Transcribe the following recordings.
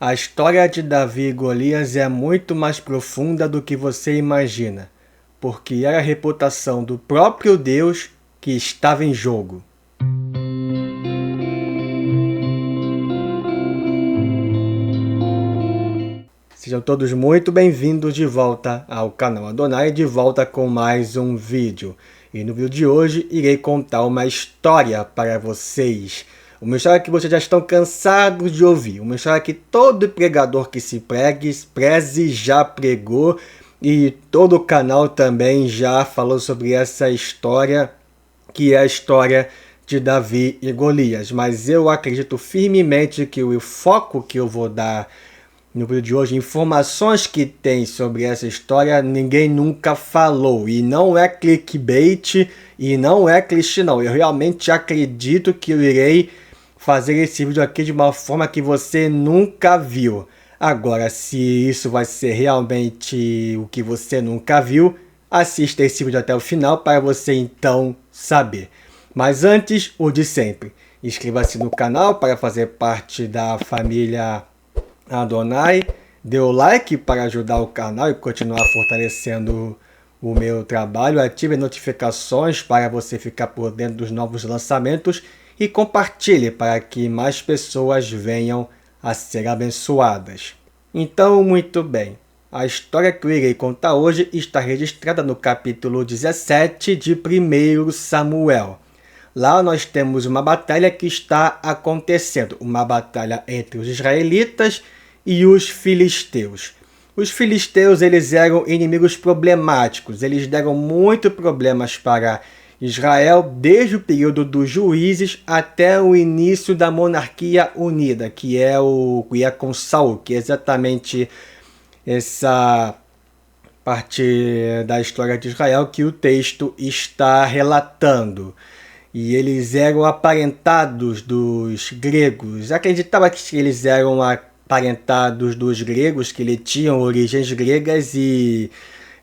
A história de Davi e Golias é muito mais profunda do que você imagina, porque era a reputação do próprio Deus que estava em jogo. Sejam todos muito bem-vindos de volta ao canal Adonai, de volta com mais um vídeo. E no vídeo de hoje irei contar uma história para vocês. Uma história que vocês já estão cansados de ouvir. Uma história que todo pregador que se preze já pregou. E todo o canal também já falou sobre essa história, que é a história de Davi e Golias. Mas eu acredito firmemente que o foco que eu vou dar no vídeo de hoje, informações que tem sobre essa história, ninguém nunca falou. E não é clickbait e não é clichê não. Eu realmente acredito que eu irei fazer esse vídeo aqui de uma forma que você nunca viu. Agora, se isso vai ser realmente o que você nunca viu, assista esse vídeo até o final para você então saber. Mas antes, o de sempre. Inscreva-se no canal para fazer parte da família Adonai, dê o like para ajudar o canal e continuar fortalecendo o meu trabalho, ative as notificações para você ficar por dentro dos novos lançamentos e compartilhe para que mais pessoas venham a ser abençoadas. Então, muito bem, a história que eu irei contar hoje está registrada no capítulo 17 de 1 Samuel. Lá nós temos uma batalha que está acontecendo, uma batalha entre os israelitas e os filisteus. Os filisteus, eles eram inimigos problemáticos, eles deram muitos problemas para Israel desde o período dos juízes até o início da monarquia unida, que é com Saul, que é exatamente essa parte da história de Israel que o texto está relatando. E eles eram aparentados dos gregos. Acreditava que eles eram aparentados dos gregos, que eles tinham origens gregas, e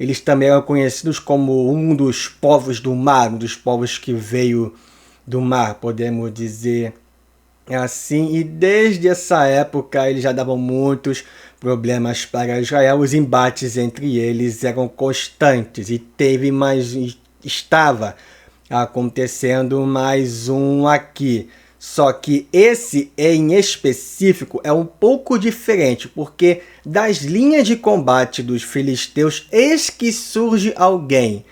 eles também eram conhecidos como um dos povos do mar, um dos povos que veio do mar, podemos dizer assim. E desde essa época eles já davam muitos problemas para Israel. Os embates entre eles eram constantes e estava acontecendo mais um aqui. Só que esse em específico é um pouco diferente, porque das linhas de combate dos filisteus, eis que surge alguém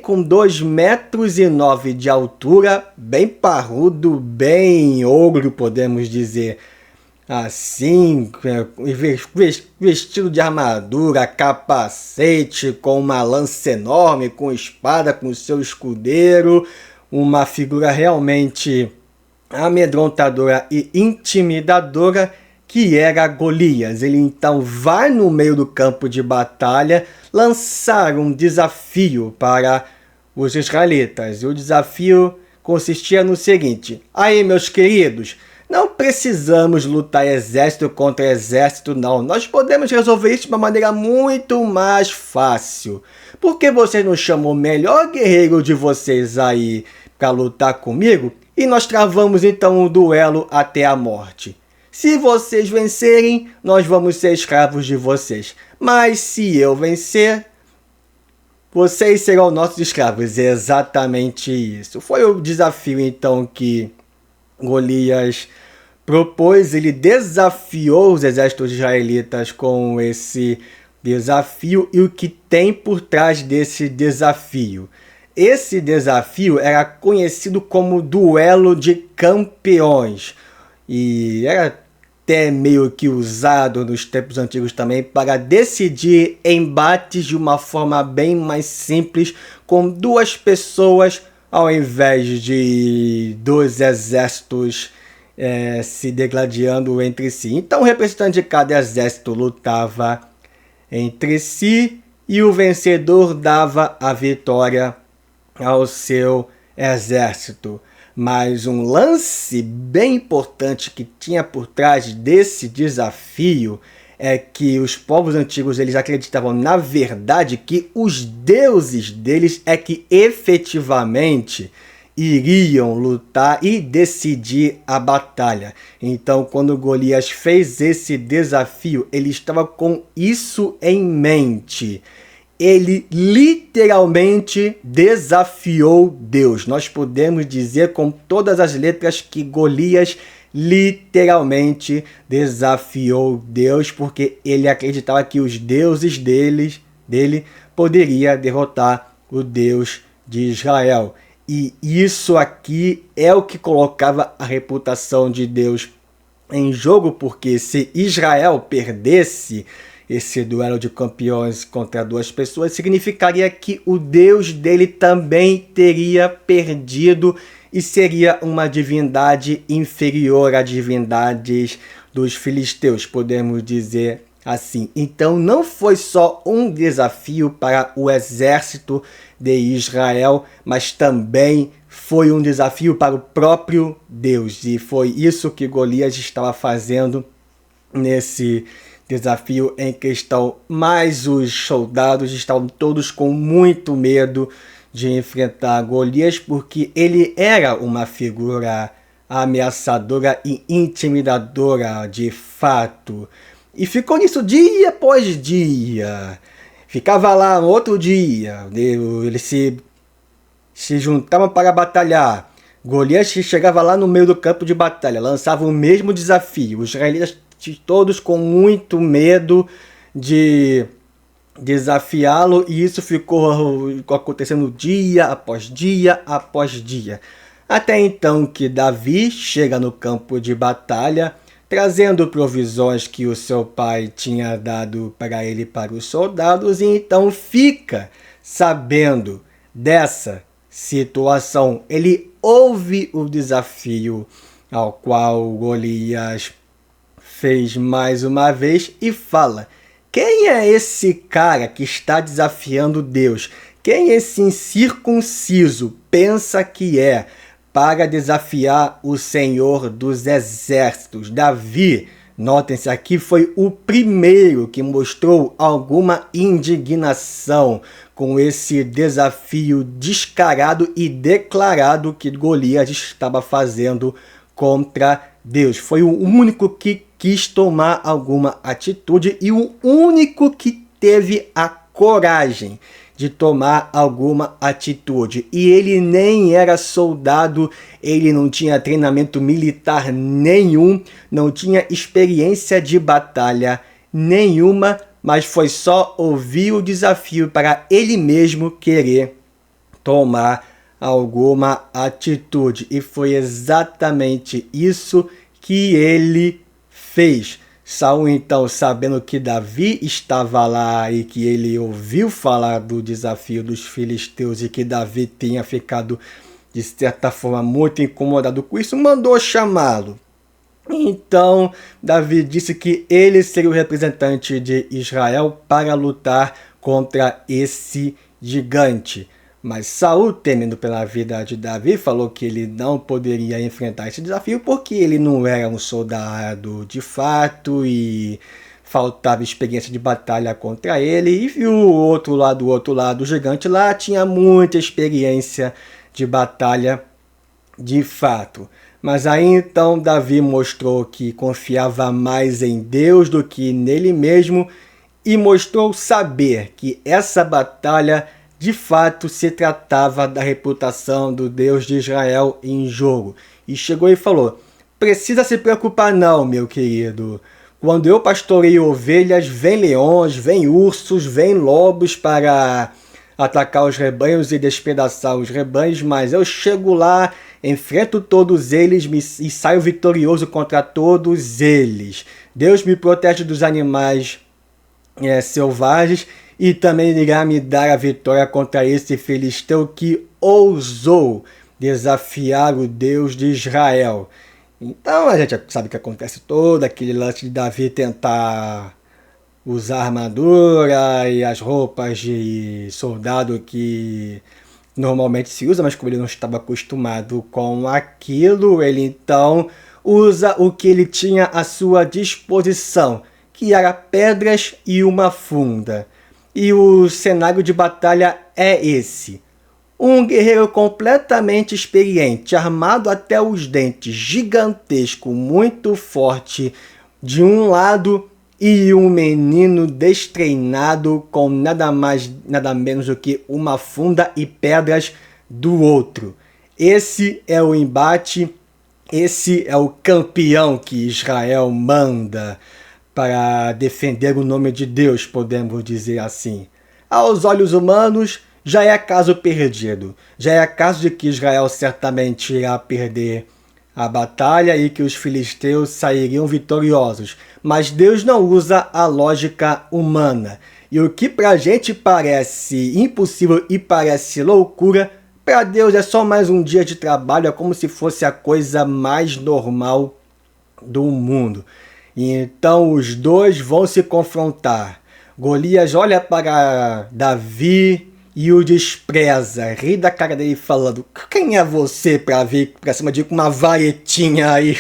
com 2,9 metros de altura, bem parrudo, bem ogro, podemos dizer assim, vestido de armadura, capacete, com uma lança enorme, com espada, com seu escudeiro, uma figura realmente amedrontadora e intimidadora, que era Golias. Ele então vai no meio do campo de batalha lançar um desafio para os israelitas. E o desafio consistia no seguinte: aí, meus queridos, não precisamos lutar exército contra exército, não. Nós podemos resolver isso de uma maneira muito mais fácil. Por que vocês não chamam o melhor guerreiro de vocês aí para lutar comigo? E nós travamos então um duelo até a morte. Se vocês vencerem, nós vamos ser escravos de vocês. Mas se eu vencer, vocês serão nossos escravos. É exatamente isso. Foi o desafio então que Golias propôs. Ele desafiou os exércitos israelitas com esse desafio. E o que tem por trás desse desafio? Esse desafio era conhecido como duelo de campeões. E era até meio que usado nos tempos antigos também para decidir embates de uma forma bem mais simples, com duas pessoas ao invés de dois exércitos se degladiando entre si. Então o representante de cada exército lutava entre si e o vencedor dava a vitória ao seu exército. Mas um lance bem importante que tinha por trás desse desafio é que os povos antigos, eles acreditavam na verdade que os deuses deles é que efetivamente iriam lutar e decidir a batalha. Então, quando Golias fez esse desafio, ele estava com isso em mente. Ele literalmente desafiou Deus. Nós podemos dizer com todas as letras que Golias literalmente desafiou Deus, porque ele acreditava que os deuses dele poderia derrotar o Deus de Israel. E isso aqui é o que colocava a reputação de Deus em jogo, porque se Israel perdesse esse duelo de campeões contra duas pessoas, significaria que o Deus dele também teria perdido e seria uma divindade inferior às divindades dos filisteus, podemos dizer assim. Então não foi só um desafio para o exército de Israel, mas também foi um desafio para o próprio Deus. E foi isso que Golias estava fazendo nesse desafio em questão. Mas os soldados estavam todos com muito medo de enfrentar Golias, porque ele era uma figura ameaçadora e intimidadora de fato. E ficou nisso dia após dia. Ficava lá no outro dia, eles se juntavam para batalhar. Golias chegava lá no meio do campo de batalha, lançava o mesmo desafio. Os israelitas todos com muito medo de desafiá-lo, e isso ficou acontecendo dia após dia após dia. Até então que Davi chega no campo de batalha, trazendo provisões que o seu pai tinha dado para ele e para os soldados, e então fica sabendo dessa situação. Ele ouve o desafio ao qual Golias fez mais uma vez e fala: quem é esse cara que está desafiando Deus? Quem esse incircunciso pensa que é para desafiar o Senhor dos Exércitos? Davi, notem-se aqui, foi o primeiro que mostrou alguma indignação com esse desafio descarado e declarado que Golias estava fazendo contra Deus. Foi o único que quis tomar alguma atitude e o único que teve a coragem de tomar alguma atitude. E ele nem era soldado, ele não tinha treinamento militar nenhum, não tinha experiência de batalha nenhuma, mas foi só ouvir o desafio para ele mesmo querer tomar alguma atitude. E foi exatamente isso que ele fez. Saul, então, sabendo que Davi estava lá e que ele ouviu falar do desafio dos filisteus e que Davi tinha ficado, de certa forma, muito incomodado com isso, mandou chamá-lo. Então, Davi disse que ele seria o representante de Israel para lutar contra esse gigante. Mas Saul, temendo pela vida de Davi, falou que ele não poderia enfrentar esse desafio porque ele não era um soldado de fato e faltava experiência de batalha contra ele. E viu o outro lado, o gigante lá tinha muita experiência de batalha de fato. Mas aí então Davi mostrou que confiava mais em Deus do que nele mesmo e mostrou saber que essa batalha de fato se tratava da reputação do Deus de Israel em jogo. E chegou e falou: precisa se preocupar não, meu querido. Quando eu pastoreio ovelhas, vem leões, vem ursos, vem lobos para atacar os rebanhos e despedaçar os rebanhos, mas eu chego lá, enfrento todos eles e saio vitorioso contra todos eles. Deus me protege dos animais selvagens e também irá me dar a vitória contra esse filisteu que ousou desafiar o Deus de Israel. Então a gente sabe que acontece todo aquele lance de Davi tentar usar a armadura e as roupas de soldado que normalmente se usa, mas como ele não estava acostumado com aquilo, ele então usa o que ele tinha à sua disposição, que era pedras e uma funda. E o cenário de batalha é esse: Um guerreiro completamente experiente, armado até os dentes, gigantesco, muito forte, de um lado, e um menino destreinado com nada mais, nada menos do que uma funda e pedras do outro. Esse é o embate, esse é o campeão que Israel manda para defender o nome de Deus, podemos dizer assim. Aos olhos humanos, já é caso perdido. Já é caso de que Israel certamente irá perder a batalha e que os filisteus sairiam vitoriosos. Mas Deus não usa a lógica humana. E o que pra gente parece impossível e parece loucura, para Deus é só mais um dia de trabalho, é como se fosse a coisa mais normal do mundo. E então os dois vão se confrontar. Golias olha para Davi e o despreza, ri da cara dele falando: quem é você para vir pra cima de com uma varetinha aí?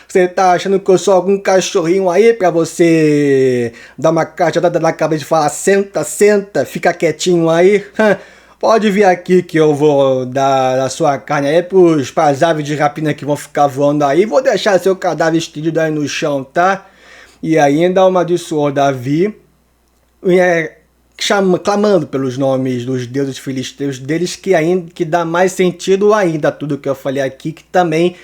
Você tá achando que eu sou algum cachorrinho aí pra você dar uma cachorrada na cabeça e falar senta, senta, fica quietinho aí? Pode vir aqui que eu vou dar a sua carne aí pras aves de rapina que vão ficar voando aí. Vou deixar seu cadáver estendido aí no chão, tá? E ainda amaldiçoou Davi, clamando pelos nomes dos deuses filisteus deles, que dá mais sentido ainda a tudo que eu falei aqui, que também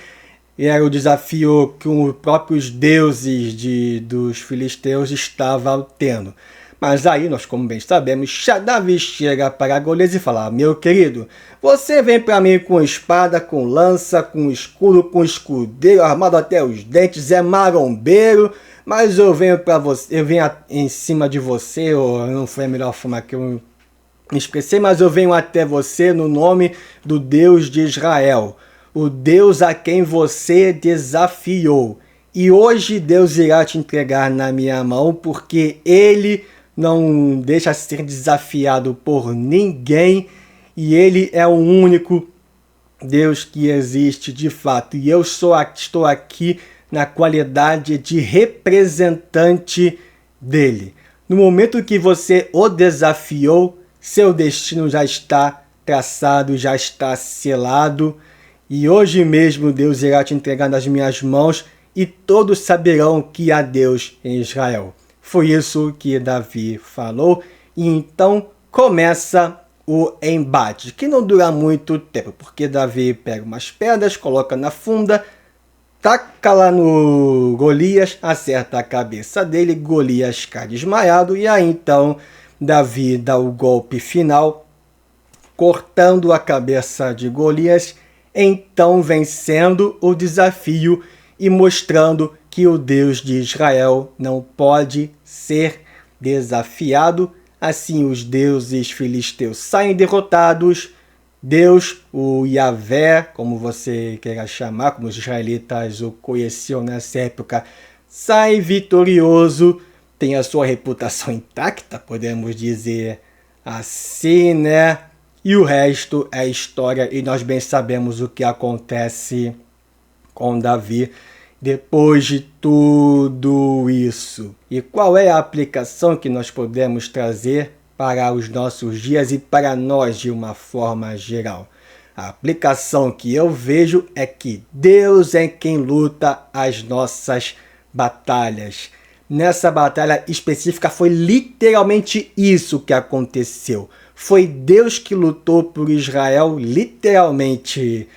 era o desafio que os próprios deuses dos filisteus estavam tendo. Mas aí nós, como bem sabemos, Davi chega para Golias e fala: meu querido, você vem para mim com espada, com lança, com escudo, com escudeiro, armado até os dentes, é marombeiro, mas eu venho para você, eu venho em cima de você, ou não foi a melhor forma que eu me expressei, mas eu venho até você no nome do Deus de Israel, o Deus a quem você desafiou. E hoje Deus irá te entregar na minha mão, porque Ele não deixa ser desafiado por ninguém, e Ele é o único Deus que existe de fato. E eu estou aqui na qualidade de representante dele. No momento que você o desafiou, seu destino já está traçado, já está selado, e hoje mesmo Deus irá te entregar nas minhas mãos, e todos saberão que há Deus em Israel. Foi isso que Davi falou, e então começa o embate, que não dura muito tempo, porque Davi pega umas pedras, coloca na funda, taca lá no Golias, acerta a cabeça dele, Golias cai desmaiado, e aí então Davi dá o golpe final, cortando a cabeça de Golias, então vencendo o desafio e mostrando que o Deus de Israel não pode ser desafiado. Assim os deuses filisteus saem derrotados. Deus, o Yahvé, como você queira chamar, como os israelitas o conheciam nessa época, sai vitorioso, tem a sua reputação intacta, podemos dizer assim, né? E o resto é história, e nós bem sabemos o que acontece com Davi depois de tudo isso. E qual é a aplicação que nós podemos trazer para os nossos dias e para nós de uma forma geral? A aplicação que eu vejo é que Deus é quem luta as nossas batalhas. Nessa batalha específica foi literalmente isso que aconteceu. Foi Deus que lutou por Israel, literalmente,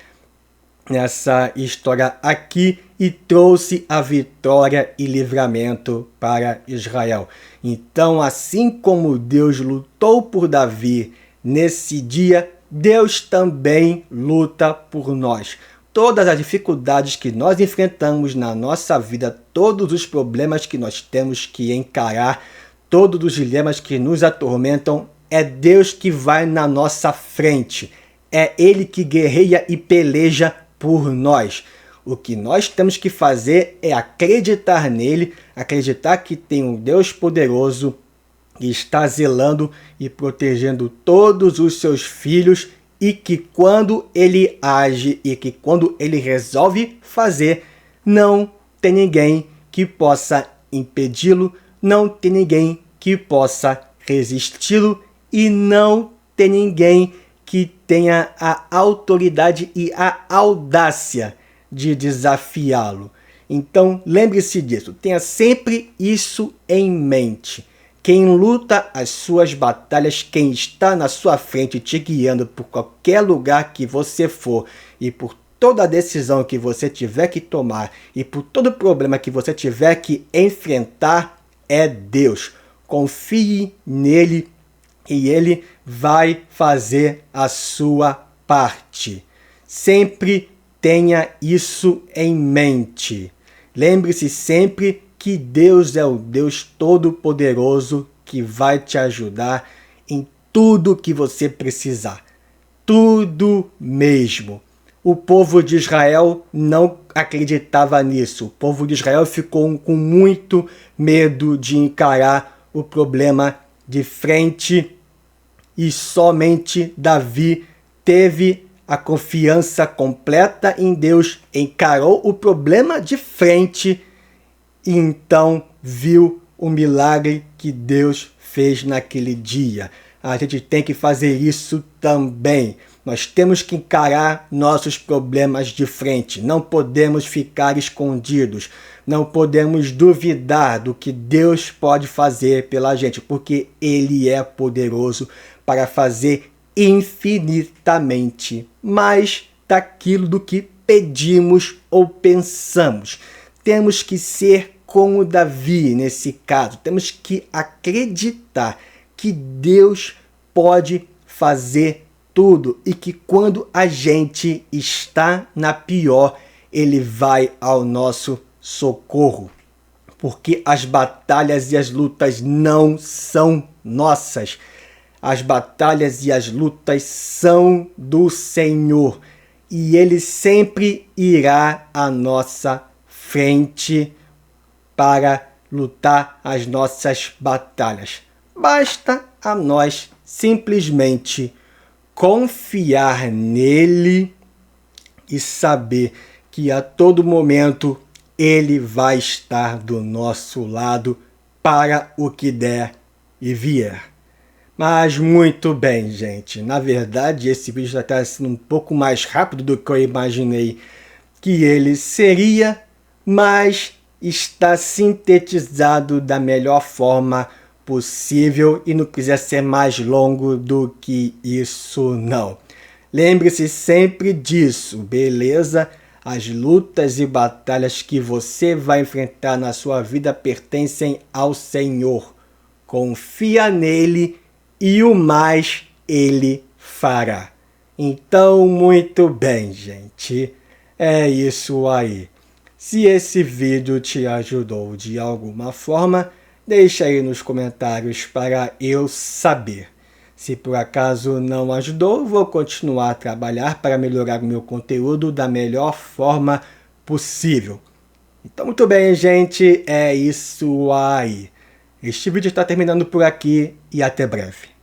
nessa história aqui, e trouxe a vitória e livramento para Israel. Então, assim como Deus lutou por Davi nesse dia, Deus também luta por nós. Todas as dificuldades que nós enfrentamos na nossa vida, todos os problemas que nós temos que encarar, todos os dilemas que nos atormentam, é Deus que vai na nossa frente. É Ele que guerreia e peleja por nós. O que nós temos que fazer é acreditar nele, acreditar que tem um Deus poderoso que está zelando e protegendo todos os seus filhos, e que quando ele age e que quando ele resolve fazer, não tem ninguém que possa impedi-lo, não tem ninguém que possa resisti-lo, e não tem ninguém que tenha a autoridade e a audácia de desafiá-lo. Então, lembre-se disso, tenha sempre isso em mente. Quem luta as suas batalhas, quem está na sua frente te guiando por qualquer lugar que você for e por toda decisão que você tiver que tomar e por todo problema que você tiver que enfrentar é Deus. Confie nele e ele vai fazer a sua parte. Sempre tenha isso em mente. Lembre-se sempre que Deus é o Deus Todo-Poderoso que vai te ajudar em tudo que você precisar. Tudo mesmo. O povo de Israel não acreditava nisso. O povo de Israel ficou com muito medo de encarar o problema de frente e somente Davi teve a confiança completa em Deus, encarou o problema de frente e então viu o milagre que Deus fez naquele dia. A gente tem que fazer isso também. Nós temos que encarar nossos problemas de frente. Não podemos ficar escondidos. Não podemos duvidar do que Deus pode fazer pela gente, porque Ele é poderoso para fazer infinitamente mais daquilo do que pedimos ou pensamos. Temos que ser como Davi nesse caso. Temos que acreditar que Deus pode fazer tudo e que quando a gente está na pior, Ele vai ao nosso socorro. Porque as batalhas e as lutas não são nossas. As batalhas e as lutas são do Senhor. E Ele sempre irá à nossa frente para lutar as nossas batalhas. Basta a nós simplesmente confiar nele e saber que a todo momento Ele vai estar do nosso lado para o que der e vier. Mas muito bem, gente. Na verdade, esse vídeo já está sendo um pouco mais rápido do que eu imaginei que ele seria, mas está sintetizado da melhor forma possível e não precisa ser mais longo do que isso, não. Lembre-se sempre disso, beleza? As lutas e batalhas que você vai enfrentar na sua vida pertencem ao Senhor. Confia nele e o mais Ele fará. Então, muito bem, gente. É isso aí. Se esse vídeo te ajudou de alguma forma, deixa aí nos comentários para eu saber. Se por acaso não ajudou, vou continuar a trabalhar para melhorar o meu conteúdo da melhor forma possível. Então, muito bem, gente. É isso aí. Este vídeo está terminando por aqui e até breve.